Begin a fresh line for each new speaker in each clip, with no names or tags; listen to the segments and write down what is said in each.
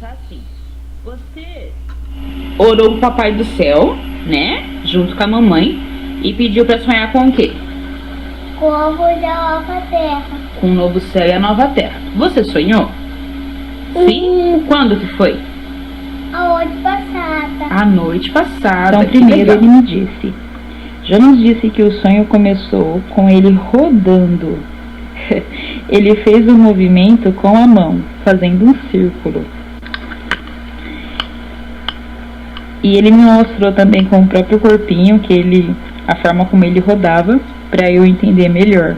começar assim. Você orou o papai do céu, né? Junto com a mamãe. E pediu pra sonhar com o quê?
Com o ovo da nova terra.
Com o novo céu e a nova terra. Você sonhou? Sim? Quando que foi?
A noite passada.
A noite passada.
Então, primeiro ele me disse. Jonas disse que o sonho começou com ele rodando. Ele fez um movimento com a mão, fazendo um círculo. E ele me mostrou também com o próprio corpinho, a forma como ele rodava, para eu entender melhor.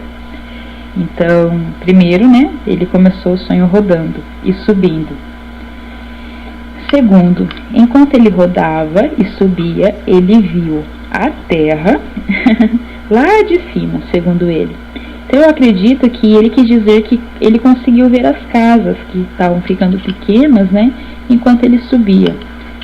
Então, primeiro, né, ele começou o sonho rodando e subindo. Segundo, enquanto ele rodava e subia, ele viu a terra lá de cima, segundo ele. Então eu acredito que ele quis dizer que ele conseguiu ver as casas que estavam ficando pequenas, né, enquanto ele subia.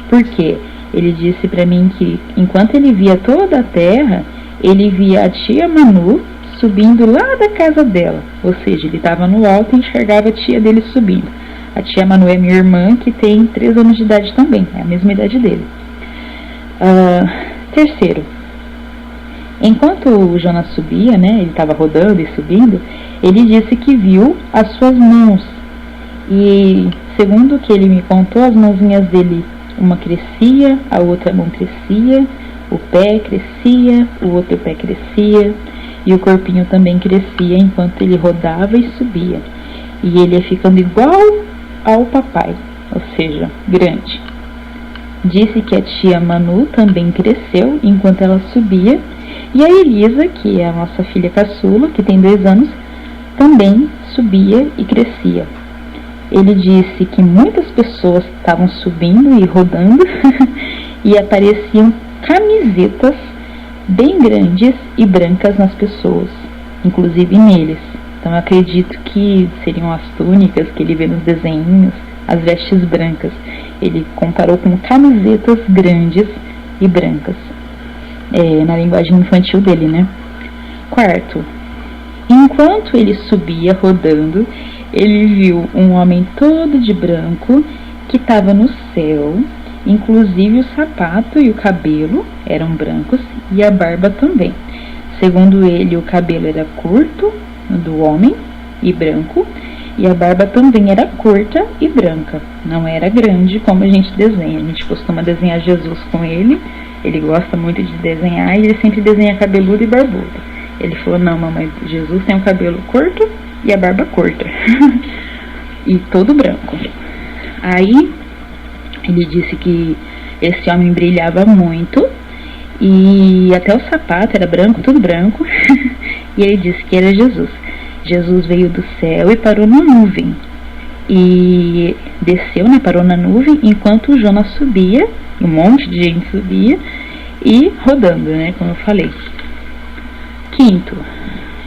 Por quê? Ele disse para mim que enquanto ele via toda a terra, ele via a tia Manu subindo lá da casa dela. Ou seja, ele estava no alto e enxergava a tia dele subindo. A tia Manu é minha irmã, que tem 3 anos de idade também, é a mesma idade dele. Terceiro, enquanto o Jonas subia, né, ele estava rodando e subindo, ele disse que viu as suas mãos. E segundo o que ele me contou, as mãozinhas dele, uma crescia, a outra mão crescia, o pé crescia, o outro pé crescia, e o corpinho também crescia enquanto ele rodava e subia. E ele ia ficando igual ao papai, ou seja, grande. Disse que a tia Manu também cresceu enquanto ela subia, e a Elisa, que é a nossa filha caçula, que tem 2 anos, também subia e crescia. Ele disse que muitas pessoas estavam subindo e rodando e apareciam camisetas bem grandes e brancas nas pessoas, inclusive neles. Então eu acredito que seriam as túnicas que ele vê nos desenhos, as vestes brancas. Ele comparou com camisetas grandes e brancas, na linguagem infantil dele, né? Quarto, enquanto ele subia rodando, ele viu um homem todo de branco que estava no céu, inclusive o sapato e o cabelo eram brancos e a barba também. Segundo ele, o cabelo era curto, do homem, e branco, e a barba também era curta e branca, não era grande como a gente desenha. A gente costuma desenhar Jesus com ele gosta muito de desenhar e ele sempre desenha cabeludo e barbudo. Ele falou, não mamãe, Jesus tem o cabelo curto e a barba curta e todo branco. Aí ele disse que esse homem brilhava muito e até o sapato era branco, tudo branco. E ele disse que era Jesus. Jesus veio do céu e parou na nuvem e desceu, né, parou na nuvem enquanto o Jonas subia, um monte de gente subia e rodando, né, como eu falei. Quinto,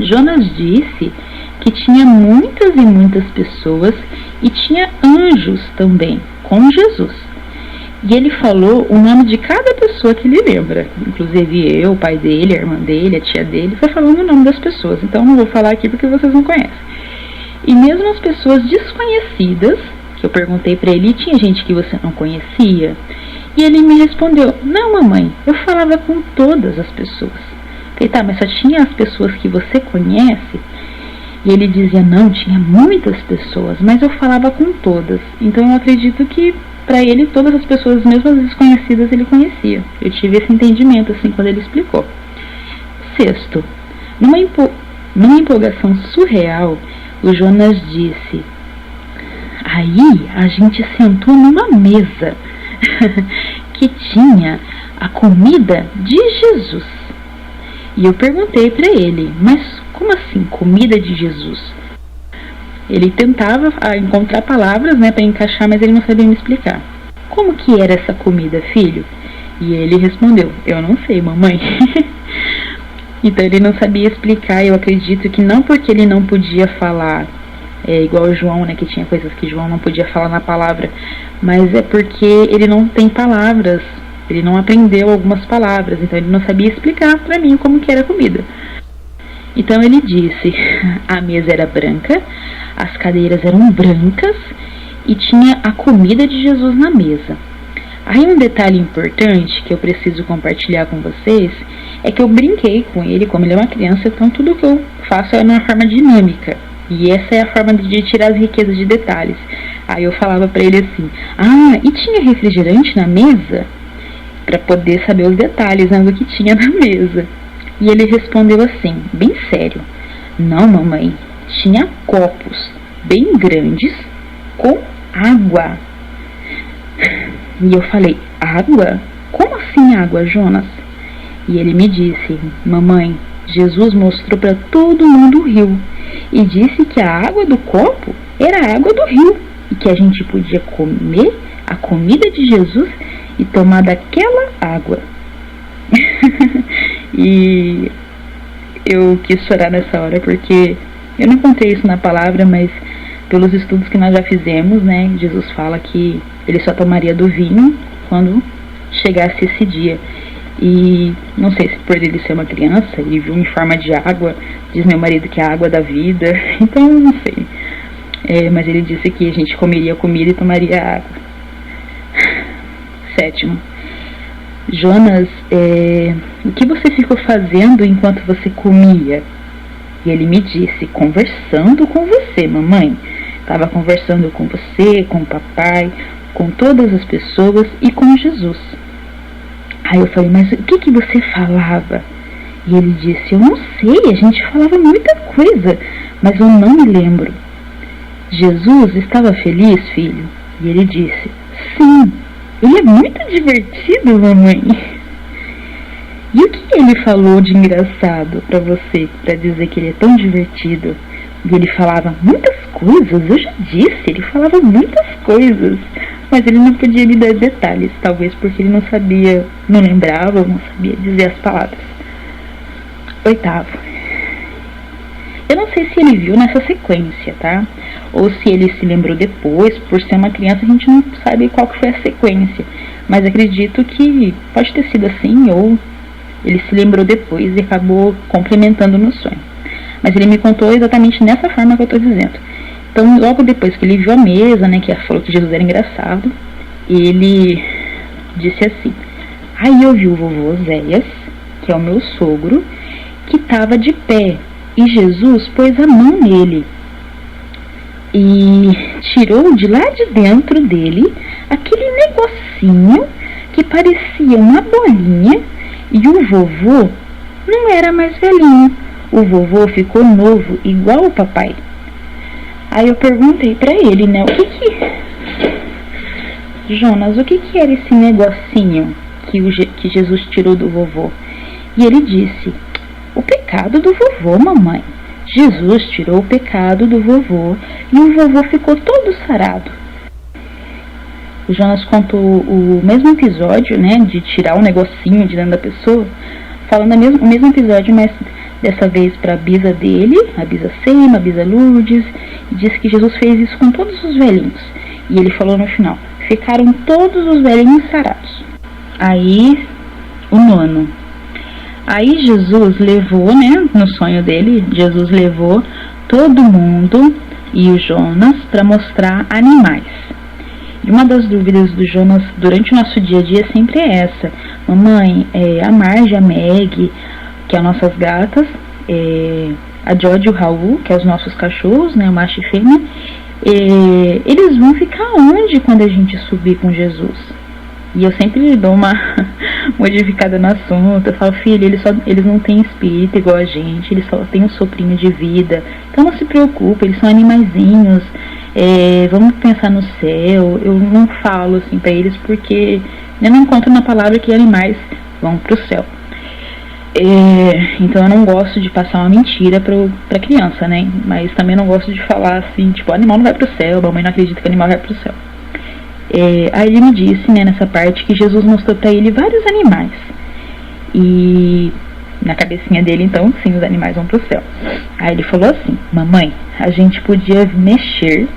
Jonas disse que tinha muitas e muitas pessoas e tinha anjos também com Jesus. E ele falou o nome de cada pessoa que ele lembra, inclusive eu, o pai dele, a irmã dele, a tia dele, foi falando o nome das pessoas. Então não vou falar aqui porque vocês não conhecem. E mesmo as pessoas desconhecidas, que eu perguntei pra ele, tinha gente que você não conhecia? E ele me respondeu, não mamãe, eu falava com todas as pessoas. Falei, tá, mas só tinha as pessoas que você conhece? E ele dizia, não, tinha muitas pessoas, mas eu falava com todas. Então eu acredito que para ele todas as pessoas, mesmo as desconhecidas, ele conhecia. Eu tive esse entendimento assim quando ele explicou. Sexto, numa empolgação surreal, o Jonas disse, aí a gente sentou numa mesa que tinha a comida de Jesus. E eu perguntei para ele, mas como assim, comida de Jesus? Ele tentava encontrar palavras, né, para encaixar, mas ele não sabia me explicar. Como que era essa comida, filho? E ele respondeu, eu não sei, mamãe. Então ele não sabia explicar. Eu acredito que não porque ele não podia falar, igual o João, né, que tinha coisas que João não podia falar na palavra, mas é porque ele não tem palavras, ele não aprendeu algumas palavras, então ele não sabia explicar para mim como que era a comida. Então ele disse, a mesa era branca, as cadeiras eram brancas e tinha a comida de Jesus na mesa. Aí um detalhe importante que eu preciso compartilhar com vocês é que eu brinquei com ele, como ele é uma criança, então tudo que eu faço é de uma forma dinâmica. E essa é a forma de tirar as riquezas de detalhes. Aí eu falava pra ele assim, e tinha refrigerante na mesa? Pra poder saber os detalhes, né, do que tinha na mesa. E ele respondeu assim, bem sério, não, mamãe, tinha copos bem grandes com água. E eu falei, água? Como assim água, Jonas? E ele me disse, mamãe, Jesus mostrou para todo mundo o rio e disse que a água do copo era a água do rio e que a gente podia comer a comida de Jesus e tomar daquela água. E eu quis chorar nessa hora porque eu não encontrei isso na palavra, mas pelos estudos que nós já fizemos, né, Jesus fala que ele só tomaria do vinho quando chegasse esse dia. E não sei se por ele ser uma criança, ele viu em forma de água, diz meu marido que é a água da vida, então não sei. Mas ele disse que a gente comeria comida e tomaria água. 7º. Jonas, o que você ficou fazendo enquanto você comia? E ele me disse, conversando com você, mamãe. Estava conversando com você, com o papai, com todas as pessoas e com Jesus. Aí eu falei, mas o que você falava? E ele disse, eu não sei, a gente falava muita coisa, mas eu não me lembro. Jesus estava feliz, filho? E ele disse, sim, ele é muito divertido, mamãe. E o que ele falou de engraçado para você, para dizer que ele é tão divertido? E ele falava muitas coisas, eu já disse, ele falava muitas coisas, mas ele não podia me dar detalhes, talvez porque ele não sabia, não lembrava, não sabia dizer as palavras. 8º. Eu não sei se ele viu nessa sequência, tá? Ou se ele se lembrou depois, por ser uma criança a gente não sabe qual que foi a sequência, mas acredito que pode ter sido assim, ou ele se lembrou depois e acabou complementando no sonho. Mas ele me contou exatamente nessa forma que eu estou dizendo. Então, logo depois que ele viu a mesa, né, que falou que Jesus era engraçado, ele disse assim, aí eu vi o vovô Zéias, que é o meu sogro, que estava de pé, e Jesus pôs a mão nele e tirou de lá de dentro dele aquele negocinho que parecia uma bolinha, e o vovô não era mais velhinho. O vovô ficou novo, igual o papai. Aí eu perguntei pra ele, né, Jonas, o que era esse negocinho que Jesus tirou do vovô? E ele disse, o pecado do vovô, mamãe. Jesus tirou o pecado do vovô e o vovô ficou todo sarado. O Jonas contou o mesmo episódio, né, de tirar o negocinho de dentro da pessoa, falando o mesmo episódio, mas dessa vez para a bisa dele, a bisa Sema, a bisa Lourdes, e disse que Jesus fez isso com todos os velhinhos. E ele falou no final, ficaram todos os velhinhos sarados. Aí, o 9º. Aí Jesus levou, né, no sonho dele, Jesus levou todo mundo e o Jonas para mostrar animais. E uma das dúvidas do Jonas durante o nosso dia a dia sempre é essa, mamãe, a Marge, a Meg, que são nossas gatas, a George e o Raul, que são os nossos cachorros, né, o macho e fêmea, eles vão ficar onde quando a gente subir com Jesus? E eu sempre dou uma modificada no assunto, eu falo, filho, eles não têm espírito igual a gente, eles só têm um soprinho de vida, então não se preocupe, eles são animaizinhos, vamos pensar no céu. Eu não falo assim pra eles porque eu não encontro na palavra que animais vão pro céu. Então eu não gosto de passar uma mentira pra criança, né? Mas também não gosto de falar assim, tipo, animal não vai pro céu, a mamãe não acredita que animal vai pro céu. Aí ele me disse, né, nessa parte, que Jesus mostrou pra ele vários animais. E na cabecinha dele, então, sim, os animais vão pro céu. Aí ele falou assim, mamãe, a gente podia mexer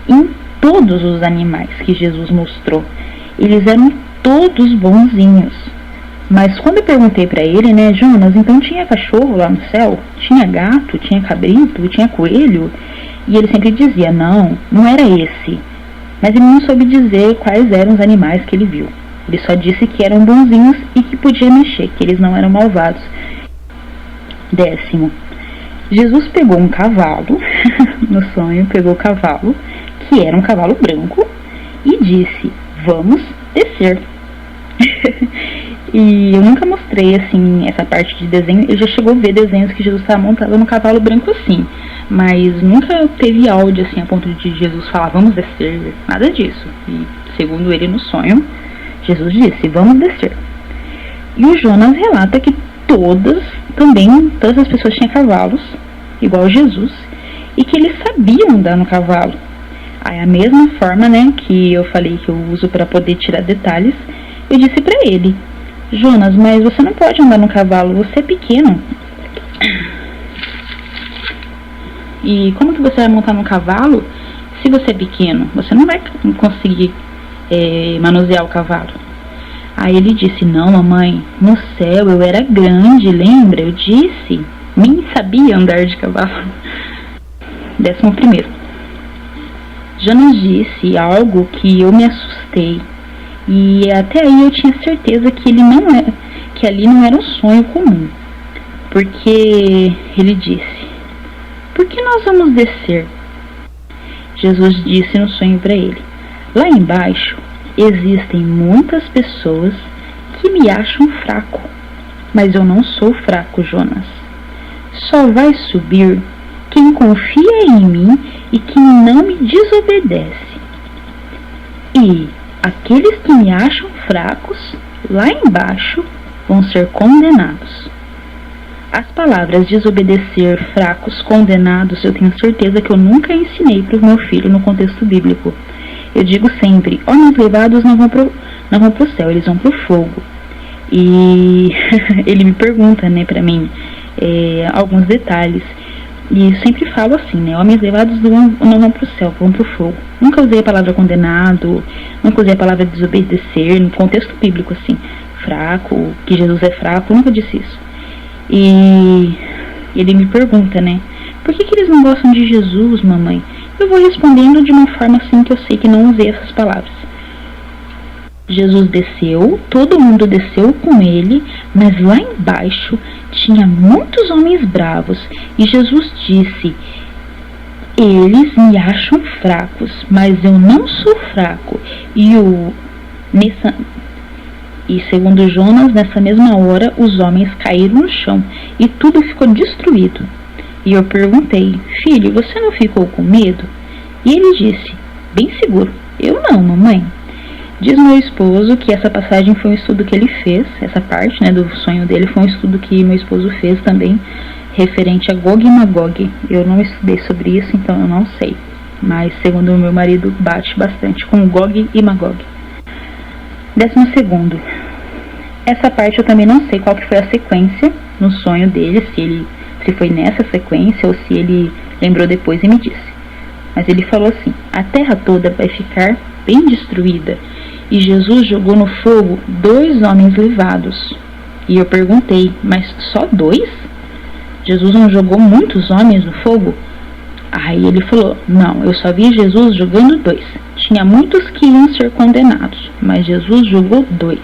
em todos os animais que Jesus mostrou. Eles eram todos bonzinhos. Mas quando eu perguntei pra ele, né, Jonas, então tinha cachorro lá no céu? Tinha gato? Tinha cabrito? Tinha coelho? E ele sempre dizia, não era esse. Mas ele não soube dizer quais eram os animais que ele viu. Ele só disse que eram bonzinhos e que podia mexer, que eles não eram malvados. 10º. Jesus pegou um cavalo, no sonho pegou o cavalo, que era um cavalo branco, e disse, vamos descer. E eu nunca mostrei, assim, essa parte de desenho. Eu já chegou a ver desenhos que Jesus estava montado no cavalo branco, assim, mas nunca teve áudio, assim, a ponto de Jesus falar, vamos descer, nada disso. E segundo ele no sonho, Jesus disse, vamos descer. E o Jonas relata que todas as pessoas tinham cavalos, igual Jesus, e que eles sabiam andar no cavalo. Aí a mesma forma, né, que eu falei que eu uso para poder tirar detalhes, eu disse para ele, Jonas, mas você não pode andar no cavalo, você é pequeno. E como que você vai montar no cavalo se você é pequeno? Você não vai conseguir manusear o cavalo. Aí ele disse, não, mamãe, no céu eu era grande, lembra? Eu disse, nem sabia andar de cavalo. 11º. Jonas disse algo que eu me assustei. E até aí eu tinha certeza que que ali não era um sonho comum. Porque ele disse, por que nós vamos descer? Jesus disse no sonho para ele, lá embaixo existem muitas pessoas que me acham fraco, mas eu não sou fraco, Jonas. Só vai subir quem confia em mim e que não me desobedece. E aqueles que me acham fracos, lá embaixo, vão ser condenados. As palavras desobedecer, fracos, condenados, eu tenho certeza que eu nunca ensinei para o meu filho no contexto bíblico. Eu digo sempre, homens levados não vão pro céu, eles vão pro fogo. E ele me pergunta, né, para mim, alguns detalhes. E eu sempre falo assim, né, homens levados não vão pro céu, vão pro fogo. Nunca usei a palavra condenado, nunca usei a palavra desobedecer, no contexto bíblico, assim, fraco, que Jesus é fraco, nunca disse isso. E ele me pergunta, né, por que eles não gostam de Jesus, mamãe? Eu vou respondendo de uma forma assim que eu sei que não usei essas palavras. Jesus desceu, todo mundo desceu com ele, mas lá embaixo tinha muitos homens bravos. E Jesus disse, eles me acham fracos, mas eu não sou fraco. E segundo Jonas, nessa mesma hora, os homens caíram no chão e tudo ficou destruído. E eu perguntei, filho, você não ficou com medo? E ele disse, bem seguro, eu não, mamãe. Diz meu esposo que essa passagem foi um estudo que ele fez, essa parte, né, do sonho dele foi um estudo que meu esposo fez também, referente a Gog e Magog. Eu não estudei sobre isso, então eu não sei. Mas segundo o meu marido, bate bastante com Gog e Magog. 12º. Essa parte eu também não sei qual que foi a sequência no sonho dele, se foi nessa sequência ou se ele lembrou depois e me disse. Mas ele falou assim, a terra toda vai ficar bem destruída. E Jesus jogou no fogo 2 homens levados. E eu perguntei, mas só 2? Jesus não jogou muitos homens no fogo? Aí ele falou, não, eu só vi Jesus jogando 2. Tinha muitos que iam ser condenados, mas Jesus jogou 2.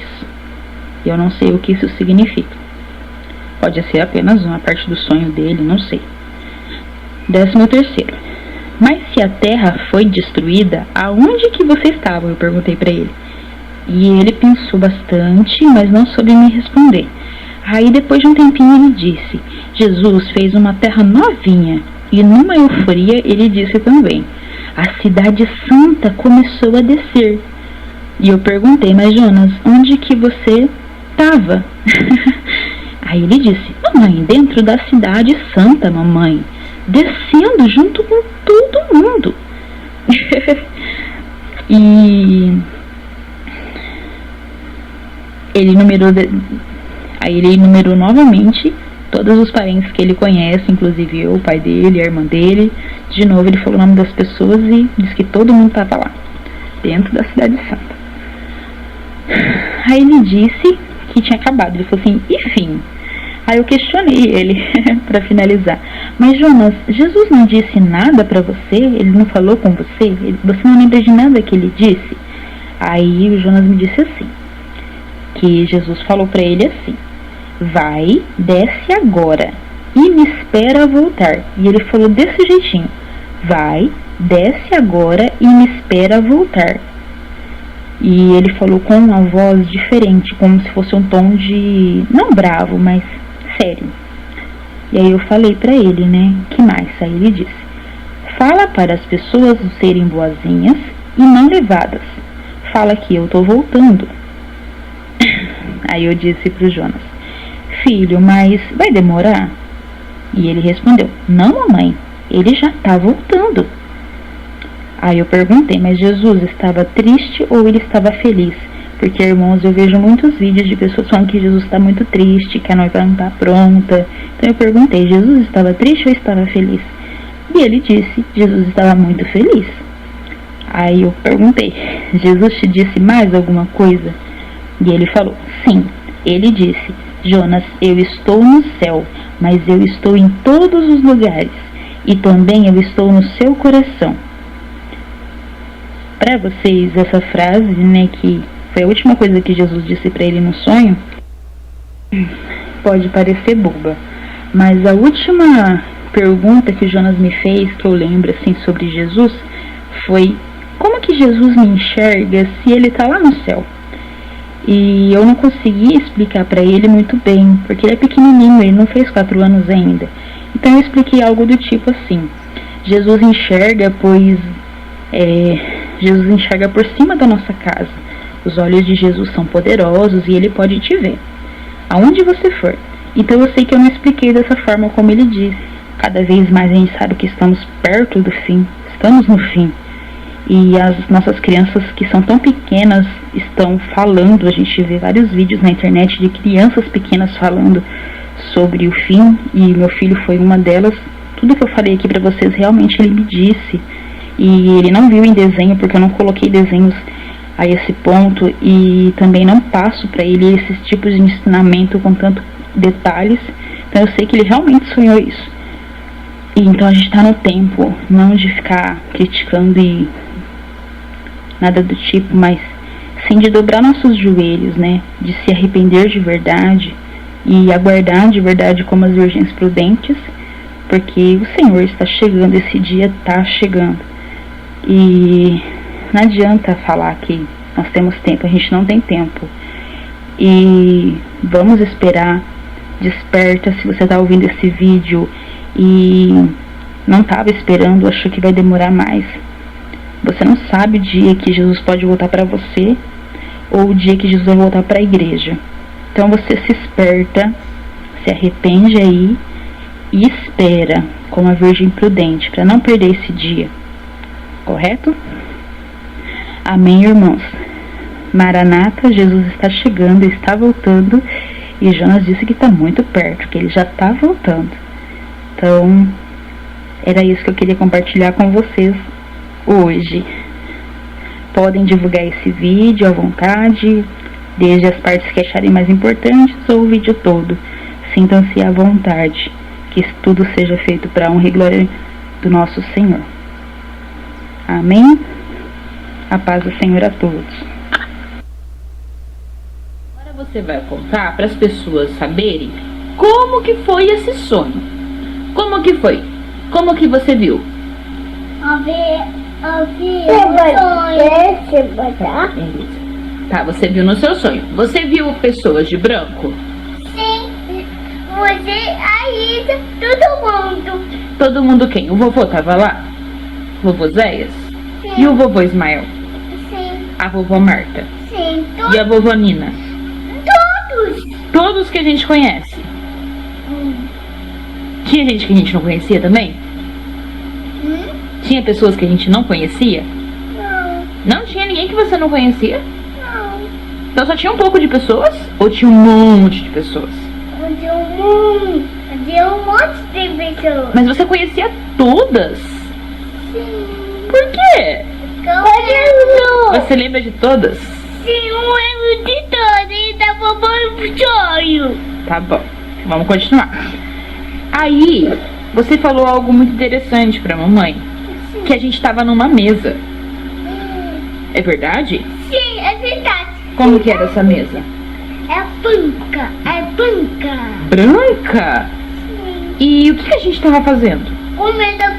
Eu não sei o que isso significa. Pode ser apenas uma parte do sonho dele, não sei. 13º. Mas se a terra foi destruída, aonde que você estava? Eu perguntei para ele. E ele pensou bastante, mas não soube me responder. Aí depois de um tempinho ele disse, Jesus fez uma terra novinha. E numa euforia ele disse também, a cidade santa começou a descer. E eu perguntei, mas Jonas, onde que você estava? Aí ele disse, mamãe, dentro da cidade santa, mamãe, descendo junto com todo mundo. E aí ele enumerou novamente todos os parentes que ele conhece, inclusive eu, o pai dele, a irmã dele. De novo ele falou o nome das pessoas e disse que todo mundo estava lá, dentro da cidade santa. Aí ele disse que tinha acabado, ele falou assim, enfim. Aí eu questionei ele para finalizar. Mas Jonas, Jesus não disse nada para você? Ele não falou com você? Você não lembra de nada que ele disse? Aí o Jonas me disse assim, que Jesus falou para ele assim: vai, desce agora e me espera voltar. E ele falou desse jeitinho: vai, desce agora e me espera voltar. E ele falou com uma voz diferente, como se fosse um tom de, não bravo, mas sério. E aí eu falei pra ele, né, que mais? Aí ele disse: fala para as pessoas serem boazinhas e não levadas. Fala que eu tô voltando. Aí eu disse pro Jonas: filho, mas vai demorar? E ele respondeu: não, mamãe, ele já tá voltando. Aí eu perguntei: mas Jesus estava triste ou ele estava feliz? Porque, irmãos, eu vejo muitos vídeos de pessoas falando que Jesus está muito triste, que a noiva não está pronta. Então eu perguntei: Jesus estava triste ou estava feliz? E ele disse: Jesus estava muito feliz. Aí eu perguntei: Jesus te disse mais alguma coisa? E ele falou: sim. Ele disse: Jonas, eu estou no céu, mas eu estou em todos os lugares, e também eu estou no seu coração. Para vocês, essa frase, né, que foi a última coisa que Jesus disse para ele no sonho, pode parecer boba, mas a última pergunta que Jonas me fez, que eu lembro assim sobre Jesus, foi: como que Jesus me enxerga se ele está lá no céu? E eu não consegui explicar para ele muito bem, porque ele é pequenininho, ele não fez 4 anos ainda. Então eu expliquei algo do tipo assim: Jesus enxerga, pois Jesus enxerga por cima da nossa casa. Os olhos de Jesus são poderosos e ele pode te ver, aonde você for. Então eu sei que eu não expliquei dessa forma como ele disse. Cada vez mais a gente sabe que estamos perto do fim, estamos no fim. E as nossas crianças que são tão pequenas estão falando, a gente vê vários vídeos na internet de crianças pequenas falando sobre o fim, e meu filho foi uma delas. Tudo que eu falei aqui pra vocês, realmente ele me disse, e ele não viu em desenho, porque eu não coloquei desenhos a esse ponto, e também não passo pra ele esses tipos de ensinamento com tanto detalhes. Então eu sei que ele realmente sonhou isso. E então a gente tá no tempo, não de ficar criticando e nada do tipo, mas sim de dobrar nossos joelhos, né, de se arrepender de verdade e aguardar de verdade como as virgens prudentes, porque o Senhor está chegando, esse dia está chegando. E não adianta falar que nós temos tempo, a gente não tem tempo. E vamos esperar. Desperta, se você está ouvindo esse vídeo e não estava esperando, achou que vai demorar mais. Você não sabe o dia que Jesus pode voltar para você, ou o dia que Jesus vai voltar para a igreja. Então você se esperta, se arrepende aí e espera como a virgem prudente, para não perder esse dia. Correto? Amém, irmãos? Maranata, Jesus está chegando, está voltando, e Jonas disse que está muito perto, que ele já está voltando. Então, era isso que eu queria compartilhar com vocês hoje. Podem divulgar esse vídeo à vontade, desde as partes que acharem mais importantes ou o vídeo todo. Sintam-se à vontade, que tudo seja feito para a honra e glória do nosso Senhor. Amém? A paz do Senhor a todos.
Agora você vai contar para as pessoas saberem como que foi esse sonho. Como que foi? Como que você viu?
Eu vi no sonho.
Tá, você viu no seu sonho. Você viu pessoas de branco?
Sim, você, a Isa, todo mundo.
Todo mundo quem? O vovô tava lá? O vovô Zéias?
Sim.
E o vovô Ismael?
Sim,
A vovó Marta?
sim,
E a vovó Nina?
todos.
Todos que a gente conhece. Tinha gente que a gente não conhecia também? Tinha pessoas que a gente não conhecia?
Não,
Não tinha ninguém que você não conhecia?
não.
Então só tinha um pouco de pessoas? Ou tinha um monte de pessoas?
Deu um monte de pessoas.
Mas você conhecia todas?
Sim.
Por quê? Você lembra de todas?
Sim, eu lembro de todos e da vovó sonho.
Tá bom. Vamos continuar. Aí, você falou algo muito interessante pra mamãe. Que a gente tava numa mesa. É verdade?
Sim, é verdade.
Como que era essa mesa?
É branca, é branca.
Branca?
Sim.
E o que a gente tava fazendo?
Comida